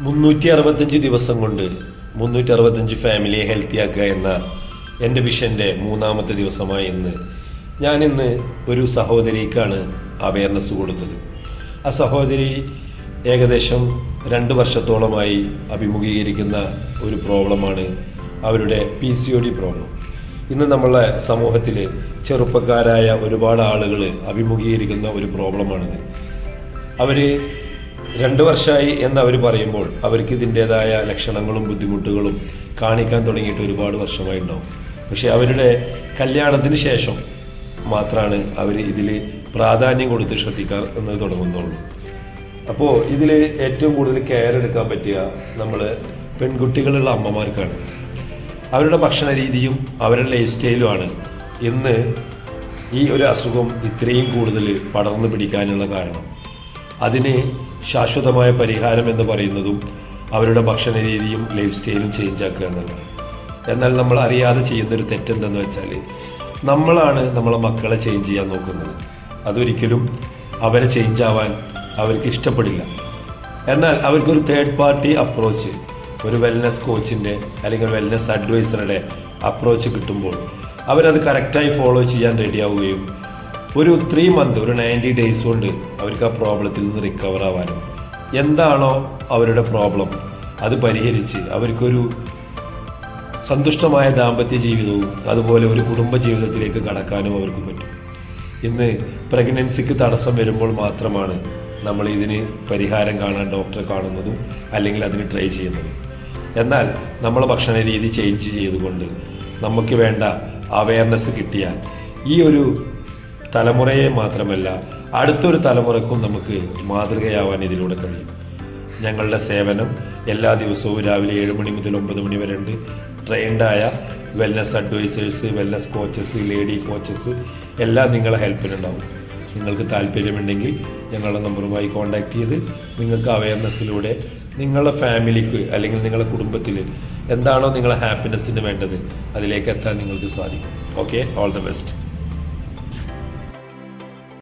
365 ദിവസം കൊണ്ട് 365 ഫാമിലിയെ ഹെൽത്തിയാക്കുക എന്ന എൻ്റെ വിഷൻ്റെ 3-ാമത്തെ ദിവസമായി ഞാനിന്ന് ഒരു സഹോദരിക്കാണ് അവയർനെസ് കൊടുത്തത്. ആ സഹോദരി ഏകദേശം 2 വർഷത്തോളമായി അഭിമുഖീകരിക്കുന്ന ഒരു പ്രോബ്ലമാണ് അവരുടെ PCOD പ്രോബ്ലം. ഇന്ന് നമ്മളെ സമൂഹത്തിൽ ചെറുപ്പക്കാരായ ഒരുപാട് ആളുകൾ അഭിമുഖീകരിക്കുന്ന ഒരു പ്രോബ്ലമാണിത്. അവർ 2 വർഷമായി എന്നവർ പറയുമ്പോൾ അവർക്ക് ഇതിൻ്റേതായ ലക്ഷണങ്ങളും ബുദ്ധിമുട്ടുകളും കാണിക്കാൻ തുടങ്ങിയിട്ട് ഒരുപാട് വർഷമായി ഉണ്ടാവും. പക്ഷേ അവരുടെ കല്യാണത്തിന് ശേഷം മാത്രമാണ് അവർ ഇതിൽ പ്രാധാന്യം കൊടുത്ത് ശ്രദ്ധിക്കാൻ എന്ന് തുടങ്ങുന്നുള്ളൂ. അപ്പോൾ ഇതിൽ ഏറ്റവും കൂടുതൽ കെയർ എടുക്കാൻ പറ്റുക നമ്മൾ പെൺകുട്ടികളുള്ള അമ്മമാർക്കാണ്. അവരുടെ ഭക്ഷണ രീതിയും അവരുടെ ലൈഫ് സ്റ്റൈലുമാണ് ഇന്ന് ഈ ഒരു അസുഖം ഇത്രയും കൂടുതൽ പടർന്നു പിടിക്കാനുള്ള കാരണം. അതിന് ശാശ്വതമായ പരിഹാരം എന്ന് പറയുന്നതും അവരുടെ ഭക്ഷണ രീതിയും ലൈഫ് സ്റ്റൈലും ചേഞ്ച് ആക്കുക എന്നുള്ളതാണ്. എന്നാൽ നമ്മൾ അറിയാതെ ചെയ്യുന്നൊരു തെറ്റെന്തെന്ന് വെച്ചാൽ നമ്മളാണ് നമ്മളെ മക്കളെ ചേഞ്ച് ചെയ്യാൻ നോക്കുന്നത്. അതൊരിക്കലും അവരെ ചേഞ്ച് ആവാൻ അവർക്ക് ഇഷ്ടപ്പെടില്ല. എന്നാൽ അവർക്കൊരു തേർഡ് പാർട്ടി അപ്രോച്ച്, ഒരു വെൽനസ് കോച്ചിൻ്റെ അല്ലെങ്കിൽ വെൽനസ് അഡ്വൈസറുടെ അപ്രോച്ച് കിട്ടുമ്പോൾ അവരത് കറക്റ്റായി ഫോളോ ചെയ്യാൻ റെഡിയാവുകയും ഒരു 3 മന്ത്, ഒരു 90 ഡേയ്സ് കൊണ്ട് അവർക്ക് ആ പ്രോബ്ലത്തിൽ നിന്ന് റിക്കവർ ആവാനും എന്താണോ അവരുടെ പ്രോബ്ലം അത് പരിഹരിച്ച് അവർക്കൊരു സന്തുഷ്ടമായ ദാമ്പത്യ ജീവിതവും അതുപോലെ ഒരു കുടുംബ ജീവിതത്തിലേക്ക് കടക്കാനും അവർക്ക് പറ്റും. ഇന്ന് പ്രഗ്നൻസിക്ക് തടസ്സം വരുമ്പോൾ മാത്രമാണ് നമ്മൾ ഇതിന് പരിഹാരം കാണാൻ ഡോക്ടറെ കാണുന്നതും അല്ലെങ്കിൽ അതിന് ട്രൈ ചെയ്യുന്നതും. എന്നാൽ നമ്മൾ ഭക്ഷണ രീതി ചേഞ്ച് ചെയ്തുകൊണ്ട് നമുക്ക് വേണ്ട അവയർനെസ് കിട്ടിയാൽ ഈ ഒരു തലമുറയെ മാത്രമല്ല അടുത്തൊരു തലമുറക്കും നമുക്ക് മാതൃകയാവാൻ ഇതിലൂടെ കഴിയും. ഞങ്ങളുടെ സേവനം എല്ലാ ദിവസവും രാവിലെ 7 മണി മുതൽ 9 മണി വരെ ഉണ്ട്. ട്രെയിൻഡായ wellness advisors, wellness coaches, lady coaches എല്ലാം നിങ്ങളെ ഹെൽപ്പിനുണ്ടാവും. നിങ്ങൾക്ക് താല്പര്യമുണ്ടെങ്കിൽ ഞങ്ങളുടെ നമ്പറുമായി കോൺടാക്ട് ചെയ്ത് നിങ്ങൾക്ക് അവയർനെസ്സിലൂടെ നിങ്ങളുടെ ഫാമിലിക്ക് അല്ലെങ്കിൽ നിങ്ങളുടെ കുടുംബത്തിൽ എന്താണോ നിങ്ങളുടെ ഹാപ്പിനെസ്സിന് വേണ്ടത് അതിലേക്ക് എത്താൻ നിങ്ങൾക്ക് സാധിക്കും. Okay, all the best.